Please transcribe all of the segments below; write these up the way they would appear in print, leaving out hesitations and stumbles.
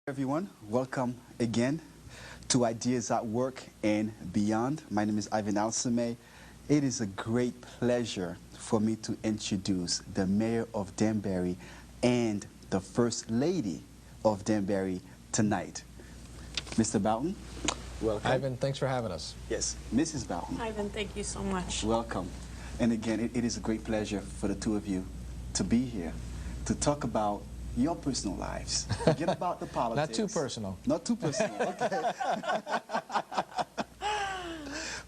Everyone, welcome again to Ideas at Work and Beyond. My name is Ivan Alsame. It is a great pleasure for me to introduce the Mayor of Danbury and the First Lady of Danbury tonight. Mr. Boughton, welcome. Ivan, thanks for having us. Yes, Mrs. Boughton. Ivan, thank you so much. Welcome. And again, it is a great pleasure for the two of you to be here to talk about your personal lives. Forget about the politics. Not too personal. Not too personal, okay.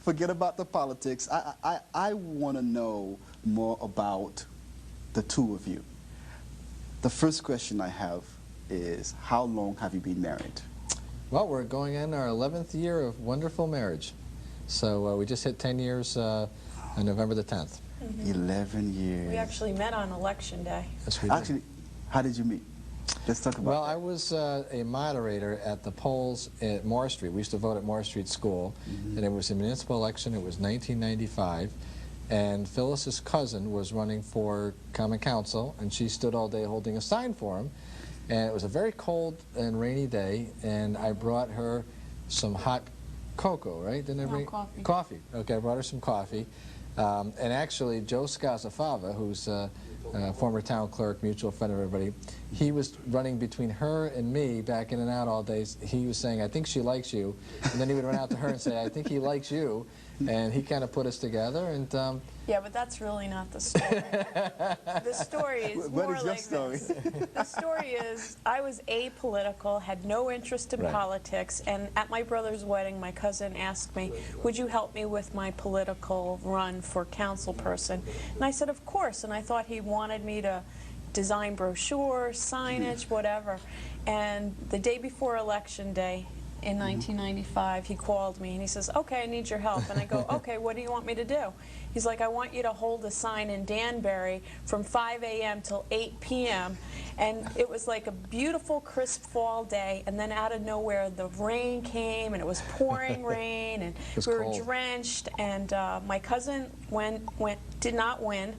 Forget about the politics. I want to know more about the two of you. The first question I have is, how long have you been married? Well, we're going in our 11th year of wonderful marriage. So we just hit 10 years on November the 10th. 11 years. We actually met on Election Day. Yes, we did. Actually, how did you meet? Let's talk about Well, that. I was a moderator at the polls at Morris Street. We used to vote at Morris Street School, and it was a municipal election. It was 1995, and Phyllis's cousin was running for Common Council, and she stood all day holding a sign for him. And it was a very cold and rainy day, and I brought her some hot cocoa, right? Didn't I bring coffee. Coffee. Okay, I brought her some coffee. And actually, Joe Scazafava, who's former town clerk, mutual friend of everybody, he was running between her and me, back in and out all days. He was saying, "I think she likes you," and then he would run out to her and say, "I think he likes you," and he kind of put us together. And Yeah, but that's really not the story. The story is What more is your like story? this. The story is, I was apolitical, had no interest in Right. politics, and at my brother's wedding, my cousin asked me, would you help me with my political run for council person? And I said, of course, and I thought he wanted me to design brochures, signage, whatever. And the day before Election Day, in 1995, he called me and he says, okay, I need your help. And I go, okay, what do you want me to do? He's like, I want you to hold a sign in Danbury from 5 a.m. till 8 p.m. And it was like a beautiful, crisp fall day, and then out of nowhere, the rain came, and it was pouring rain, and was we were cold. drenched, and my cousin did not win,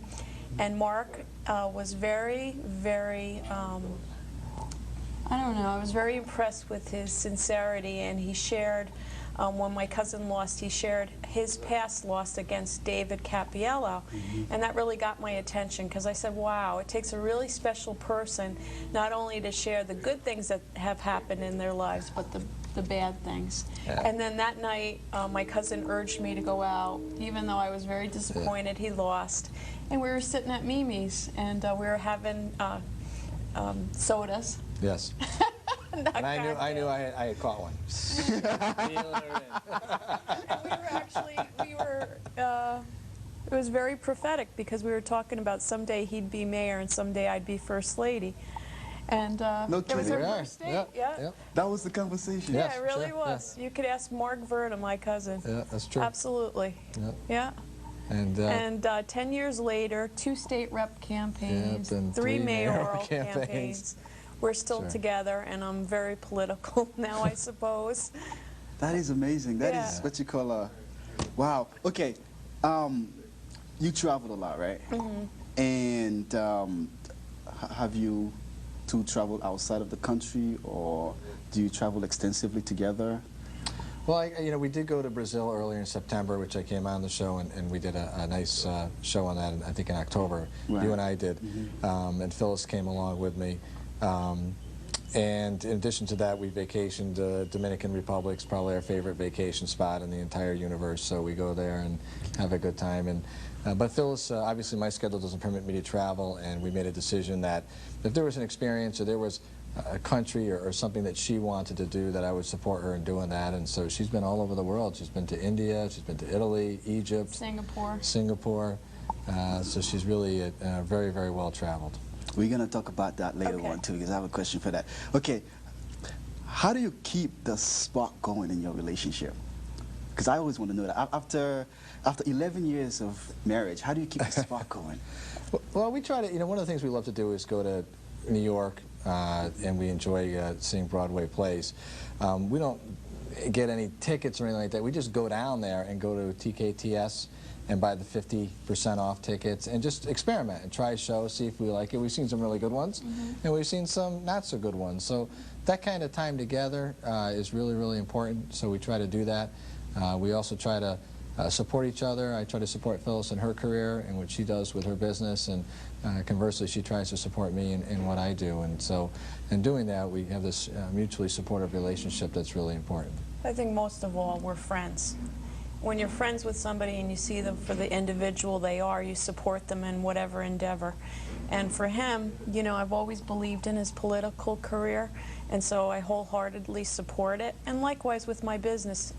and Mark was very, very, I don't know, I was very impressed with his sincerity, and he shared, when my cousin lost, he shared his past loss against David Cappiello, and that really got my attention, because I said, wow, it takes a really special person not only to share the good things that have happened in their lives, but the bad things. Yeah. And then that night, my cousin urged me to go out, even though I was very disappointed he lost, and we were sitting at Mimi's, and we were having sodas. yes, Not and I knew cocktails. I had caught one. It was very prophetic, because we were talking about someday he'd be mayor and someday I'd be first lady. And No it was kidding. our Yeah, first date. yeah, Yeah, yeah. That was the conversation. Yes, yeah, it really sure, was. You could ask Mark Verna, my cousin. Yeah, that's true. Absolutely. Yeah. Yeah. And 10 years later, 2 state rep campaigns, Yep, and 3 3 mayoral mayoral campaigns. campaigns. We're still Sure. together, and I'm very political now, I suppose. That is amazing. That is Yeah. what you call a, wow. Okay, you traveled a lot, right? And have you two traveled outside of the country, or do you travel extensively together? well, we did go to Brazil earlier in September, which I came on the show, and we did a nice show on that, I think in October. Right. You and I did, and Phyllis came along with me. And in addition to that, we vacationed Dominican Republic's probably our favorite vacation spot in the entire universe, so we go there and have a good time. And but Phyllis, obviously my schedule doesn't permit me to travel, and we made a decision that if there was an experience or there was a country or something that she wanted to do, that I would support her in doing that. And so she's been all over the world. She's been to India, she's been to Italy, Egypt, Singapore. So she's really very, very well traveled. We're going to talk about that later Okay. on, too, because I have a question for that. Okay, how do you keep the spark going in your relationship? Because I always want to know that. After 11 years of marriage, how do you keep the spark going? Well, we try to, one of the things we love to do is go to New York, and we enjoy seeing Broadway plays. We don't get any tickets or anything like that. We just go down there and go to TKTS and buy the 50% off tickets and just experiment and try shows, see if we like it. We've seen some really good ones, and we've seen some not so good ones. So that kind of time together is really, really important, so we try to do that. We also try to support each other. I try to support Phyllis in her career and what she does with her business, and conversely, she tries to support me in what I do. And so, in doing that, we have this mutually supportive relationship that's really important. I think most of all, we're friends. When you're friends with somebody and you see them for the individual they are, you support them in whatever endeavor. And for him, you know, I've always believed in his political career, and so I wholeheartedly support it. And likewise with my business.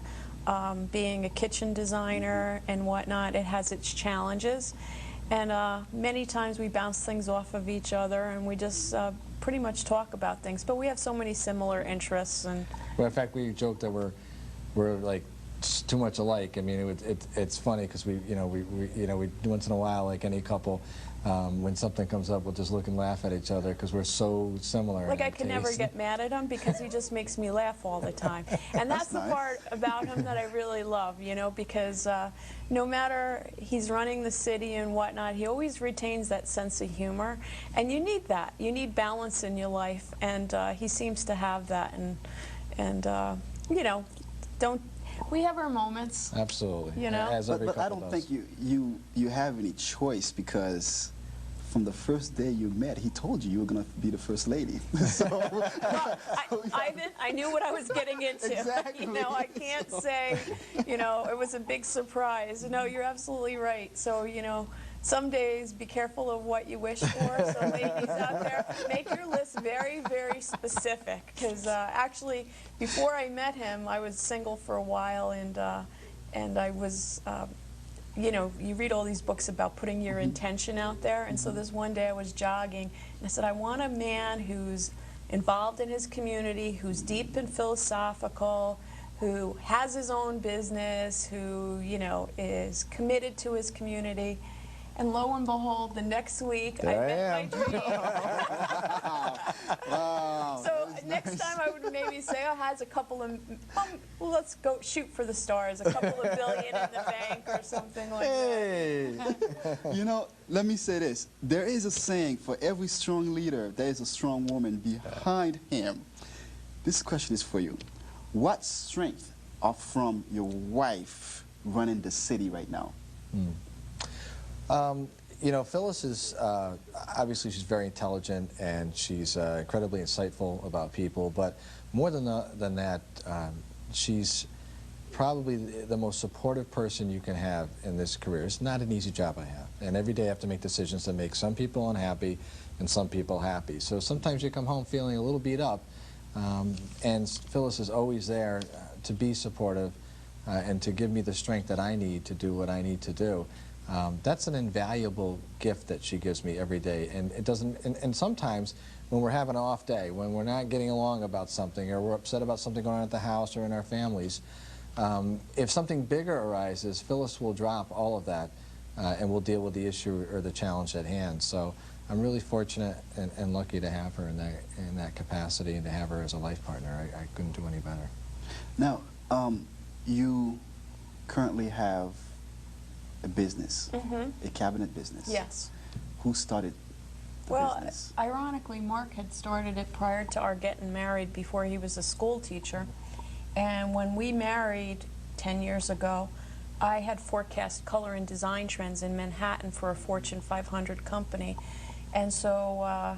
Being a kitchen designer and whatnot, it has its challenges, and many times we bounce things off of each other, and we just pretty much talk about things. But we have so many similar interests, and well, in fact, we joke that we're like too much alike. I mean, it's funny because we once in a while, like any couple, when something comes up, we'll just look and laugh at each other because we're so similar. Like I can never get mad at him because he just makes me laugh all the time. And that's the part about him that I really love, you know, because no matter he's running the city and whatnot, he always retains that sense of humor. And you need that. You need balance in your life, and he seems to have that. And you know, we have our moments. Absolutely. You know? As every but I couple don't does. think you have any choice, because from the first day you met, he told you were going to be the first lady. So, well, I knew what I was getting into. Exactly. You know, I can't say, you know, it was a big surprise. No, you're absolutely right. So, you know, some days be careful of what you wish for. So ladies out there, make your list very, very specific. Because actually, before I met him, I was single for a while, and I was, you know, you read all these books about putting your intention out there. And so this one day I was jogging, and I said, I want a man who's involved in his community, who's deep and philosophical, who has his own business, who, you know, is committed to his community. And lo and behold, the next week I met my dream. wow. So next time I would maybe say, oh, has a couple of, well, let's go shoot for the stars, a couple of billion in the bank or something like that. You know, let me say this. There is a saying, for every strong leader, there is a strong woman behind him. This question is for you. What strength are from your wife running the city right now? You know, Phyllis is, obviously she's very intelligent, and she's incredibly insightful about people, but more than that, she's probably the most supportive person you can have in this career. It's not an easy job I have, and every day I have to make decisions that make some people unhappy and some people happy. So sometimes you come home feeling a little beat up, and Phyllis is always there to be supportive and to give me the strength that I need to do what I need to do. That's an invaluable gift that she gives me every day, and it doesn't. And sometimes when we're having an off day, when we're not getting along about something, or we're upset about something going on at the house or in our families, if something bigger arises, Phyllis will drop all of that, and we'll deal with the issue or the challenge at hand. So I'm really fortunate and lucky to have her in that capacity, and to have her as a life partner. I couldn't do any better. Now, you currently have a business, a cabinet business. Yes. Who started the business? Well, ironically, Mark had started it prior to our getting married, before he was a school teacher. And when we married 10 years ago, I had forecast color and design trends in Manhattan for a Fortune 500 company. And so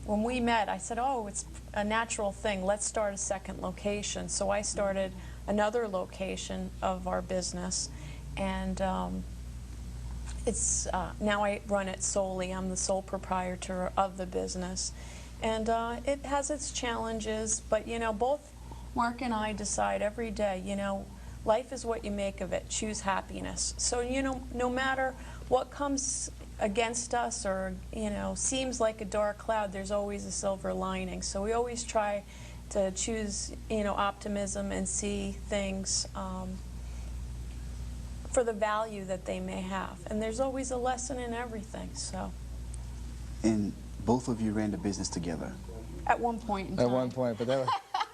when we met, I said, oh, it's a natural thing. Let's start a second location. So I started another location of our business. And it's now I run it solely. I'm the sole proprietor of the business. And it has its challenges, but, you know, both Mark and I decide every day, you know, life is what you make of it. Choose happiness. So, you know, no matter what comes against us, or, you know, seems like a dark cloud, there's always a silver lining. So we always try to choose, you know, optimism and see things for the value that they may have. And there's always a lesson in everything, so. And both of you ran the business together? At one point in time. At one point, but that was,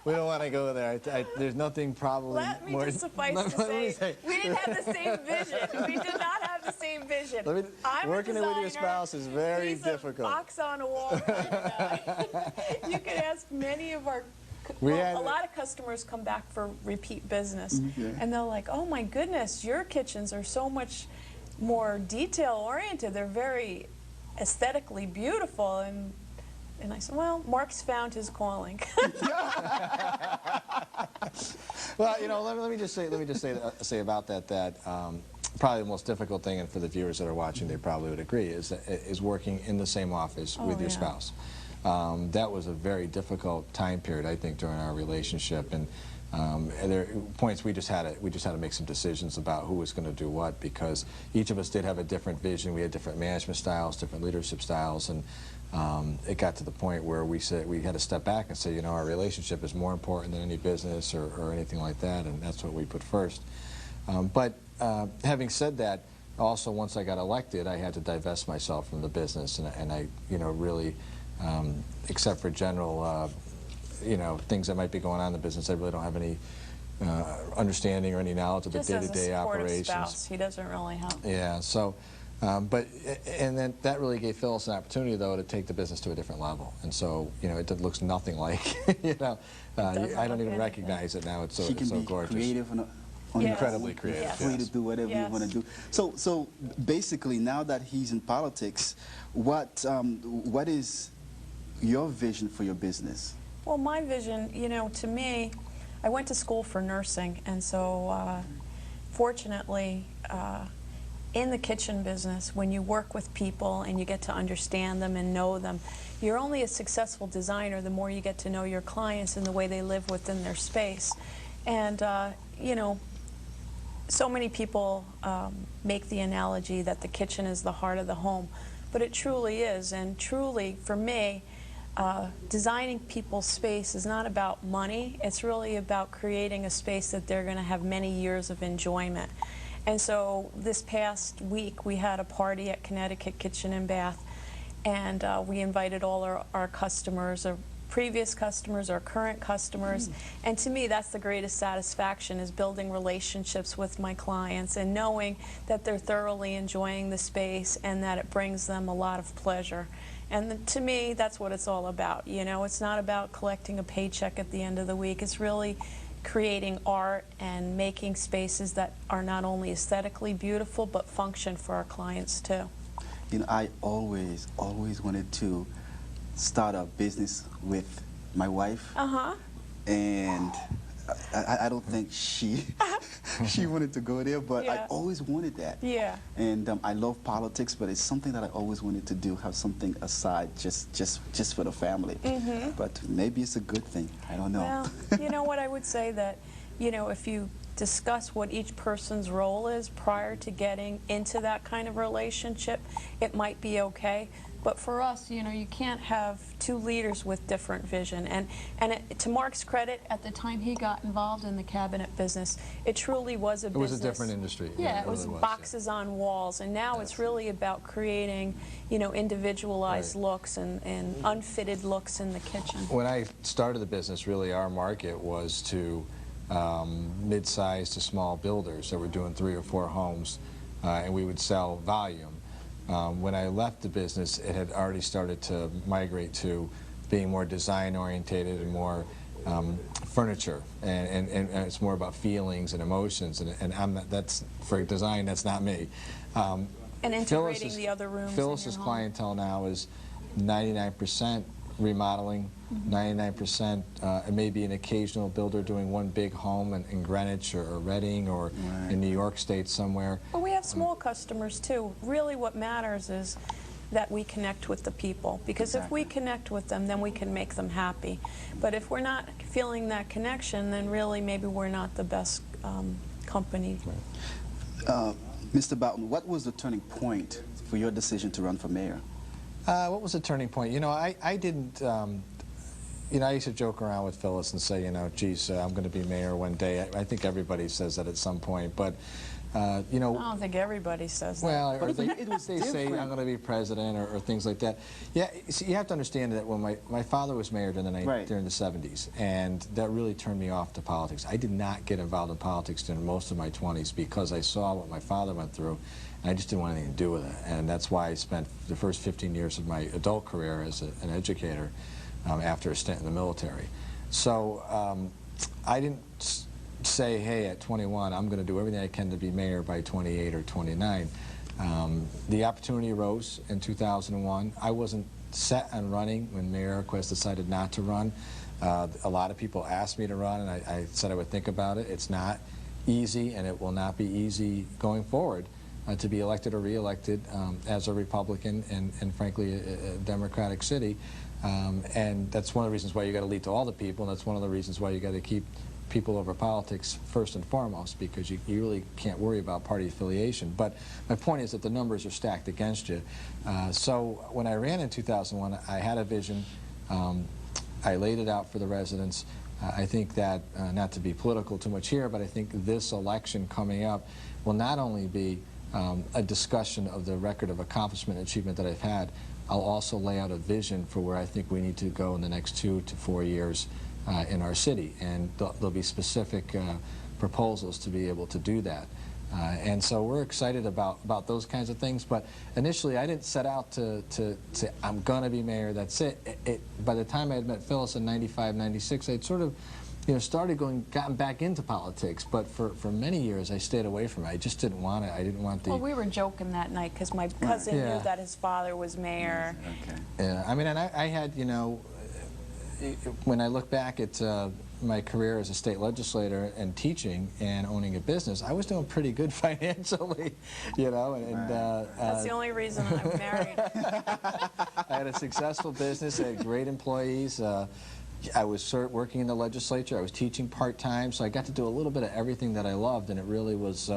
we don't want to go there. There's nothing probably Let me more... just suffice to say, we didn't have the same vision. We did not have the same vision. Working with your spouse is very difficult. He's a box on a wall. You can ask many of our Well, a lot of customers come back for repeat business, and they're like, "Oh my goodness, your kitchens are so much more detail-oriented. They're very aesthetically beautiful." And I said, "Well, Mark's found his calling." Well, you know, let me just say about that probably the most difficult thing, and for the viewers that are watching, they probably would agree, is working in the same office with your spouse. That was a very difficult time period, I think, during our relationship, and there are points we just had to make some decisions about who was going to do what, because each of us did have a different vision. We had different management styles, different leadership styles, and it got to the point where we said we had to step back and say, you know, our relationship is more important than any business or anything like that, and that's what we put first. But having said that, also once I got elected, I had to divest myself from the business, and I, you know, really, except for general, you know, things that might be going on in the business, I really don't have any understanding or any knowledge of the day-to-day operations. Just as a supportive spouse, he doesn't really help. Yeah, so, and then that really gave Phyllis an opportunity, though, to take the business to a different level. And so, you know, it looks nothing like, you know, I don't even recognize it now. It's so, she can it's so be gorgeous. Creative on Incredibly creative. Yes. Free to do whatever you want to do. So basically, now that he's in politics, what is your vision for your business? Well, my vision, you know, to me, I went to school for nursing, and so fortunately, in the kitchen business, when you work with people and you get to understand them and know them, you're only a successful designer the more you get to know your clients and the way they live within their space. And, you know, so many people make the analogy that the kitchen is the heart of the home, but it truly is. And truly, for me, designing people's space is not about money. It's really about creating a space that they're going to have many years of enjoyment. And so this past week, we had a party at Connecticut Kitchen and Bath, and we invited all our customers, our previous customers, our current customers. And to me, that's the greatest satisfaction, is building relationships with my clients and knowing that they're thoroughly enjoying the space and that it brings them a lot of pleasure. And to me, that's what it's all about. You know, it's not about collecting a paycheck at the end of the week. It's really creating art and making spaces that are not only aesthetically beautiful, but function for our clients too. You know, I always wanted to start a business with my wife, and I don't think she wanted to go there, but I always wanted that. Yeah. And I love politics, but it's something that I always wanted to do, have something aside just for the family. But maybe it's a good thing. I don't know. Well, you know what, I would say that, you know, if you discuss what each person's role is prior to getting into that kind of relationship, it might be okay. But for us, you know, you can't have two leaders with different vision. And to Mark's credit, at the time he got involved in the cabinet business, it truly was a business. It was a different industry. Yeah, it really was boxes on walls. And now it's really about creating, you know, individualized looks and unfitted looks in the kitchen. When I started the business, really our market was to mid-sized to small builders that were doing 3 or 4 homes, and we would sell volume. When I left the business, it had already started to migrate to being more design-orientated and more furniture, and it's more about feelings and emotions, and I'm not, that's, for design, that's not me. And integrating the other rooms. Phyllis's clientele now is 99% remodeling, 99%, it may be an occasional builder doing one big home in Greenwich or Reading or in New York State somewhere. But we have small customers too. Really what matters is that we connect with the people, because if we connect with them, then we can make them happy. But if we're not feeling that connection, then really maybe we're not the best company. Mr. Boughton, what was the turning point for your decision to run for mayor? What was the turning point? You know, I didn't, you know, I used to joke around with Phyllis and say, you know, geez, I'm going to be mayor one day. I think everybody says that at some point, but, you know. I don't think everybody says that. Well, or they say I'm going to be president or things like that. Yeah, see, you have to understand that when my father was mayor during the 70s, and that really turned me off to politics. I did not get involved in politics during most of my 20s because I saw what my father went through. I just didn't want anything to do with it, and that's why I spent the first 15 years of my adult career as an educator after a stint in the military. So I didn't say, hey, at 21, I'm going to do everything I can to be mayor by 28 or 29. The opportunity arose in 2001. I wasn't set on running when Mayor Araquez decided not to run. A lot of people asked me to run, and I said I would think about it. It's not easy, and it will not be easy going forward to be elected or re-elected as a Republican and frankly, a Democratic city. And that's one of the reasons why you got to lead to all the people, and that's one of the reasons why you got to keep people over politics first and foremost, because you really can't worry about party affiliation. But my point is that the numbers are stacked against you. So when I ran in 2001, I had a vision. I laid it out for the residents. I think that, not to be political too much here, but I think this election coming up will not only be a discussion of the record of accomplishment and achievement that I've had, I'll also lay out a vision for where I think we need to go in the next 2 to 4 years in our city, and there'll be specific proposals to be able to do that. And so we're excited about those kinds of things, but initially I didn't set out to say, I'm going to be mayor, that's it. By the time I had met Phyllis in 95, 96, I'd sort of gotten back into politics, but for many years I stayed away from it. I just didn't want it. I didn't want the... Well, we were joking that night because my cousin knew that his father was mayor. Okay. Yeah, I mean, and I had, when I look back at my career as a state legislator and teaching and owning a business, I was doing pretty good financially, and that's the only reason I'm married. I had a successful business, I had great employees. I was working in the legislature, I was teaching part-time, so I got to do a little bit of everything that I loved, and it really was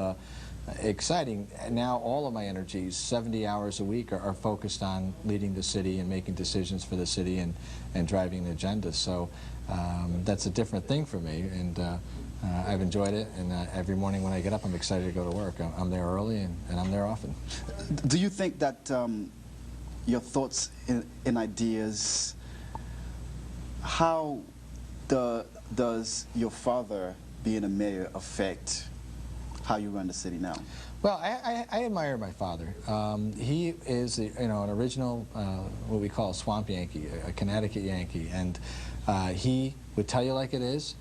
exciting. Now all of my energies, 70 hours a week, are focused on leading the city and making decisions for the city and driving the agenda. So that's a different thing for me, and I've enjoyed it, and every morning when I get up I'm excited to go to work. I'm there early and I'm there often. Do you think that your thoughts and ideas, how does your father being a mayor affect how you run the city now? Well, I admire my father. He is, an original, what we call a swamp Yankee, a Connecticut Yankee, and he would tell you like it is.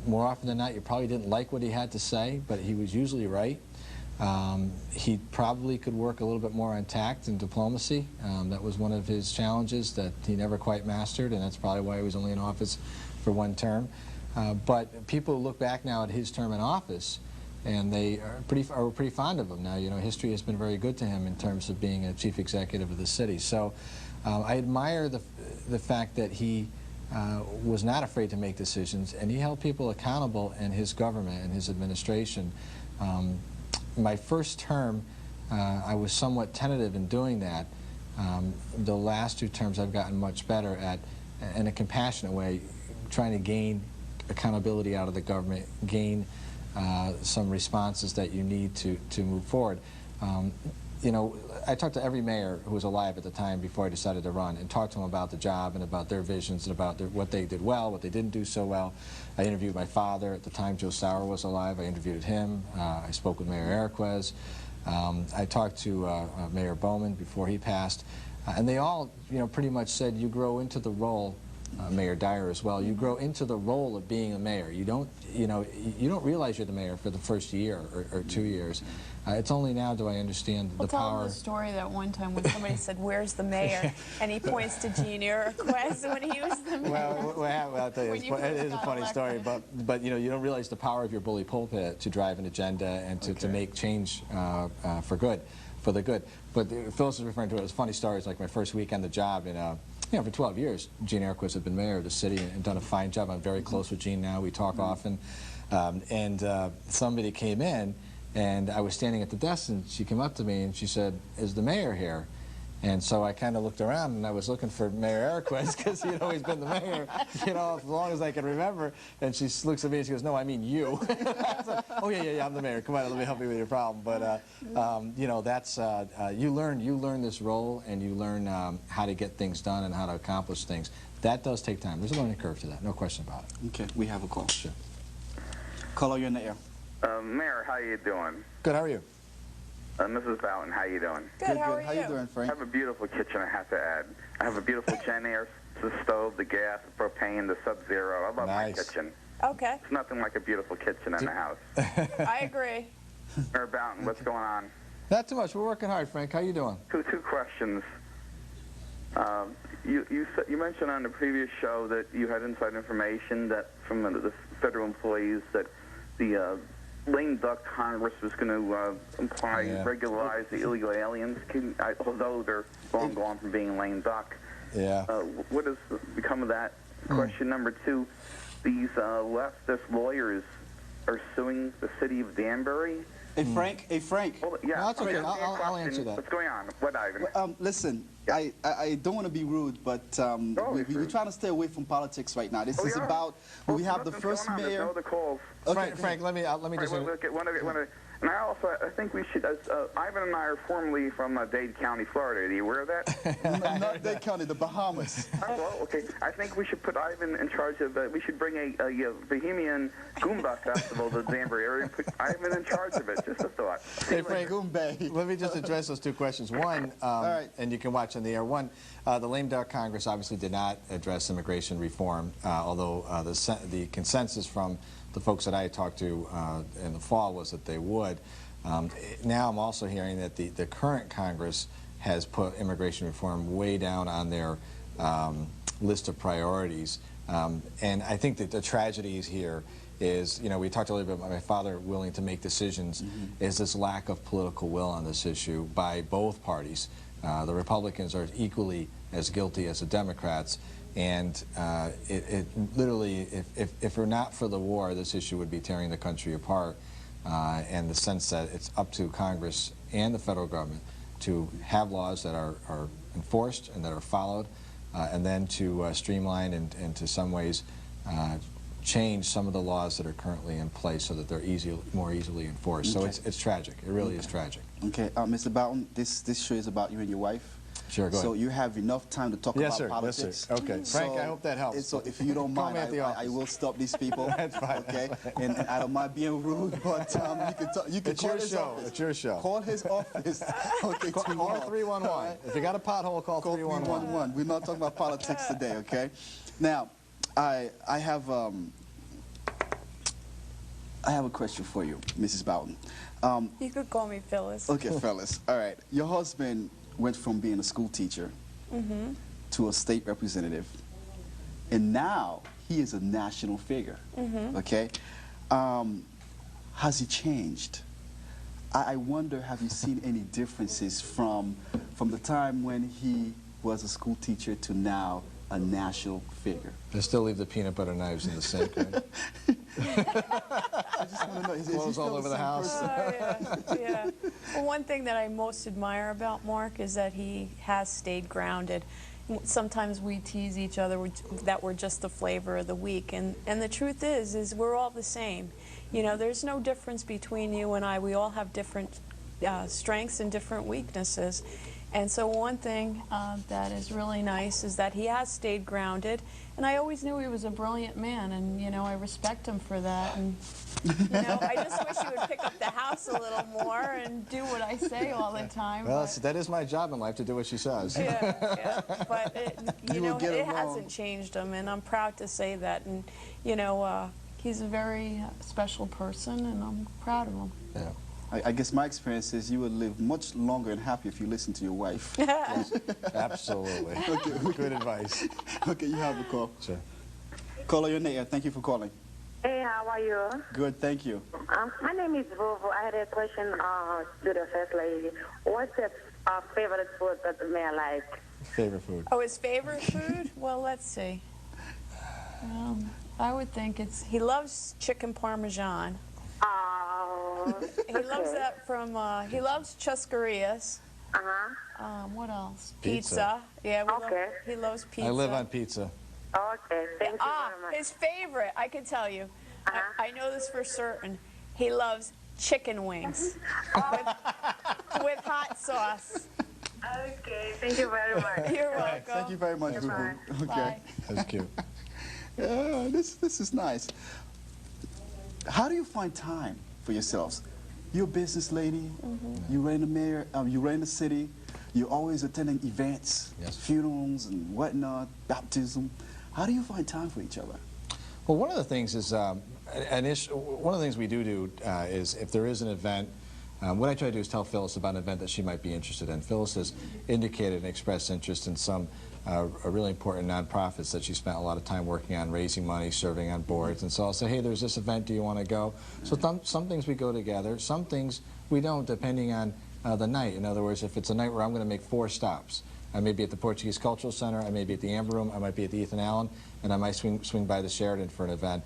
More often than not, you probably didn't like what he had to say, but he was usually right. He probably could work a little bit more on tact and diplomacy. That was one of his challenges that he never quite mastered, and that's probably why he was only in office for 1 term. But people look back now at his term in office, and they are pretty fond of him now. History has been very good to him in terms of being a chief executive of the city. So I admire the fact that he was not afraid to make decisions, and he held people accountable in his government and his administration. My first term, I was somewhat tentative in doing that. The last 2 terms I've gotten much better at, in a compassionate way, trying to gain accountability out of the government, gain some responses that you need to move forward. I talked to every mayor who was alive at the time before I decided to run, and talked to them about the job and about their visions and about what they did well, what they didn't do so well. I interviewed my father at the time. Joe Sauer was alive. I interviewed him. I spoke with Mayor Araquez. I talked to Mayor Bowman before he passed, and they all, pretty much said you grow into the role. Mayor Dyer as well. You grow into the role of being a mayor. You don't realize you're the mayor for the first year or 2 years. It's only now do I understand the power. Tell them the story that one time when somebody said, "Where's the mayor?" and he points to Gene Araquez when he was the mayor. Well, I'll tell you, it is a funny story, but you don't realize the power of your bully pulpit to drive an agenda and to make change for the good. But Phyllis is referring to it as funny stories, like my first week on the job, and for 12 years, Gene Araquez had been mayor of the city and done a fine job. I'm very close with Gene now. We talk often. Somebody came in, and I was standing at the desk, and she came up to me, and she said, "Is the mayor here?" And so I kind of looked around, and I was looking for Mayor Araquez, because he'd always been the mayor, as long as I can remember. And she looks at me, and she goes, "No, I mean you." I said, "Oh, yeah, I'm the mayor. Come on, let me help you with your problem." But, that's, you learn this role, and you learn how to get things done and how to accomplish things. That does take time. There's a learning curve to that, no question about it. Okay, we have a call. Sure. Caller, you're in the air. Mayor, how you doing? Good, how are you? Mrs. Boughton, how you doing? Good. How are How you doing, I Frank? have a beautiful kitchen, I have to add. I have a beautiful Jen the stove, the gas, the propane, the Sub-Zero. I love my Nice. kitchen. Okay, It's nothing like a beautiful kitchen in the house. I agree. Mayor Boughton, what's going on? Not too much. We're working hard, Frank. How you doing? Two questions. You mentioned on the previous show that you had inside information that from the federal employees that the lame duck Congress was going to regularize the illegal aliens, although they're long gone from being lame duck. Yeah. What has become of that? Question number two, these leftist lawyers are suing the city of Danbury. Hey, Frank. Hey, Frank. Well, yeah, No, that's okay. ask me a I'll question. answer that. What's going on? What, Ivan? Listen, Yeah. I don't want to be rude, but we're trying to stay away from politics right now. This is yeah. about, we have the Nothing's first going on. There's mayor. no other calls. Okay, Frank, let me just. And I think we should, Ivan and I are formerly from Dade County, Florida. Are you aware of that? Not Dade County, the Bahamas. Well, okay. I think we should put Ivan in charge of, we should bring a Bohemian Goomba festival to the Danbury area and put Ivan in charge of it. Just a thought. Hey, Frank, Goombay. let me just address those two questions. One, right. and you can watch on the air. One, the lame duck Congress obviously did not address immigration reform, although the consensus from the folks that I talked to in the fall was that they would. Now I'm also hearing that the current Congress has put immigration reform way down on their list of priorities. And I think that the tragedy is here is, you know, we talked a little bit about my father willing to make decisions, is this lack of political will on this issue by both parties. The Republicans are equally as guilty as the Democrats. And it literally, if we're not for the war, this issue would be tearing the country apart. And the sense that it's up to Congress and the federal government to have laws that are enforced and that are followed, and then to streamline and to some ways change some of the laws that are currently in place so that they're more easily enforced. Okay. So it's tragic. It really is tragic. Okay, Mr. Boughton, this show is about you and your wife. Sure, go So ahead. you have enough time to talk Yes, about sir. politics. Yes, sir. Okay. Frank, I hope that helps. So if you don't Call mind, me at the I office. will stop these people. That's fine. Okay, and I don't mind being rude, but you can It's call your his show. office. It's your show. Call his office. Okay, Call tomorrow. 311. If you got a pothole, call 311. 311. We're not talking about politics today, okay? Now, I have a question for you, Mrs. Boughton. You could call me Phyllis. Okay, fellas. All right. Your husband went from being a school teacher to a state representative, and now he is a national figure. Okay. Has he changed? I wonder, have you seen any differences from the time when he was a school teacher to now a national figure? They still leave the peanut butter knives in the sink, right? I just want to know, is he Clothes still all the over the same house. person? Oh, yeah. Well, one thing that I most admire about Mark is that he has stayed grounded. Sometimes we tease each other that we're just the flavor of the week, and the truth is we're all the same. You know, there's no difference between you and I. We all have different strengths and different weaknesses. And so one thing that is really nice is that he has stayed grounded, and I always knew he was a brilliant man, and you know, I respect him for that. And you know, I just wish he would pick up the house a little more and do what I say all the time. Well, that is my job in life, to do what she says. Yeah. But You will get it along. hasn't changed him, and I'm proud to say that. And you know, he's a very special person, and I'm proud of him. Yeah. I guess my experience is you would live much longer and happier if you listen to your wife. Absolutely. Good advice. Okay, you have the call. Sure. Caller, your name. Thank you for calling. Hey, how are you? Good, thank you. My name is Vovo. I had a question to the First Lady. What's your favorite food that the mayor likes? Favorite food? Oh, his favorite food? Well, let's see. I would think he loves chicken parmesan. He loves that from, he loves Chuscarias. What else? Pizza. Yeah, Okay. he loves pizza. I live on pizza. Okay, thank you very much. His favorite, I can tell you. I know this for certain. He loves chicken wings with hot sauce. Okay, thank you very much. You're welcome. Thank you very much, Goodbye. Boo-Boo. Okay. Bye. That's cute. Yeah, this is nice. How do you find time for yourselves? You're a business lady. You reign the mayor. You reign the city. you're always attending events, Yes. funerals and whatnot, baptism. How do you find time for each other? Well, one of the things is, one of the things we do is if there is an event, what I try to do is tell Phyllis about an event that she might be interested in. Phyllis has indicated and expressed interest in some really important nonprofits that she spent a lot of time working on, raising money, serving on boards. And so I'll say, hey, there's this event, do you want to go? So some things we go together, some things we don't, depending on the night. In other words, if it's a night where I'm going to make 4 stops, I may be at the Portuguese Cultural Center, I may be at the Amber Room, I might be at the Ethan Allen, and I might swing by the Sheridan for an event.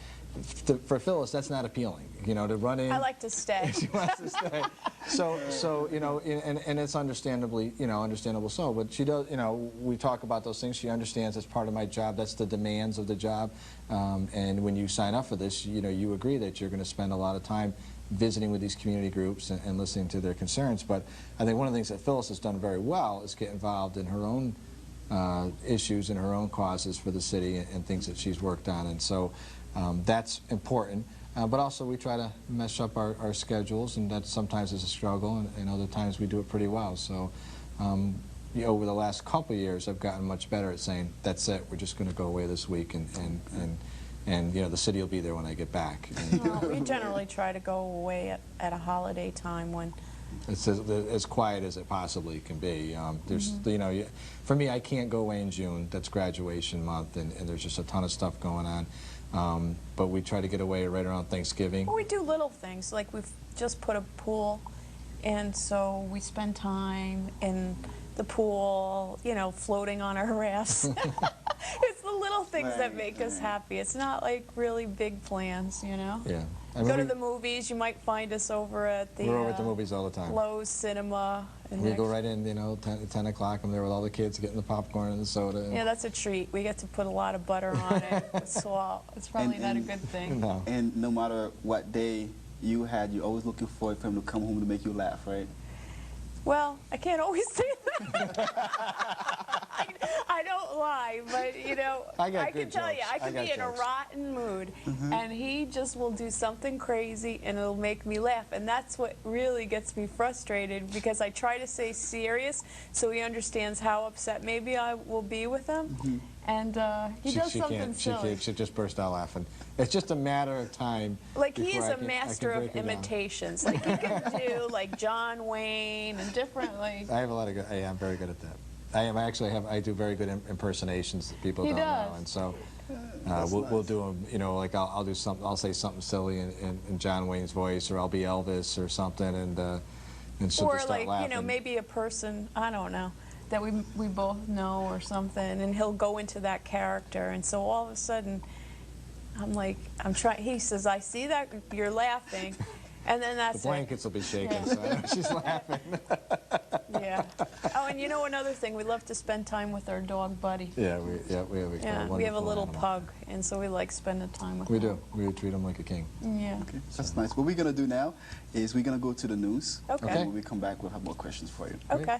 For Phyllis, that's not appealing, you know, to run in. I like to stay. She wants to stay. So you know, and it's understandably, you know, understandable so. But she does, you know, we talk about those things. She understands it's part of my job. That's the demands of the job. And when you sign up for this, you know, you agree that you're going to spend a lot of time visiting with these community groups and listening to their concerns. But I think one of the things that Phyllis has done very well is get involved in her own issues and her own causes for the city and things that she's worked on. And so that's important. But also we try to mesh up our schedules, and that sometimes is a struggle, and other times we do it pretty well. So you know, over the last couple of years, I've gotten much better at saying, that's it, we're just going to go away this week, and you know, the city will be there when I get back. Well, we generally try to go away at a holiday time when it's as quiet as it possibly can be. There's, you know, for me, I can't go away in June. That's graduation month, and there's just a ton of stuff going on. But we try to get away right around Thanksgiving. Well, we do little things, like we've just put a pool, and so we spend time in the pool, you know, floating on our rafts. It's the little things that make us happy. It's not like really big plans, you know? Yeah. I mean, Go to the movies. You might find us over at the we're over at the movies all the time. Lowe's Cinema. And We go right in, you know, 10 o'clock. I'm there with all the kids getting the popcorn and the soda. Yeah, that's a treat. We get to put a lot of butter on it with salt. It's probably not a good thing. No. And no matter what day you had, you're always looking forward for him to come home to make you laugh, right? Well, I can't always say that. I don't lie, but you know, I got can good tell you, jokes. I can got be in a jokes. rotten mood, and he just will do something crazy, and it'll make me laugh, and that's what really gets me frustrated, because I try to stay serious so he understands how upset maybe I will be with him, and he does something silly. She just burst out laughing. It's just a matter of time. Like he before is I a can master break of it down. imitations. Like he can do like John Wayne and different like. I have a lot of good. I'm very good at that. I do very good impersonations that people He don't know, does. and so we'll do them. You know, like I'll do something. I'll say something silly in John Wayne's voice, or I'll be Elvis or something, and she'll Or just start like, laughing. you know, maybe a person, I don't know, that we both know or something, and he'll go into that character, and so all of a sudden, I'm like, he says, I see that you're laughing, and then that's The blankets will be shaking, Yeah. so I know she's laughing. Yeah. Oh, and you know another thing, we love to spend time with our dog Buddy. Yeah, we have a Yeah, we have a wonderful little animal. pug, and so we like spending time with We him. do. We treat him like a king. Yeah. Okay, that's nice. What we're going to do now is we're going to go to the news. Okay. Okay. And when we come back, we'll have more questions for you. Okay.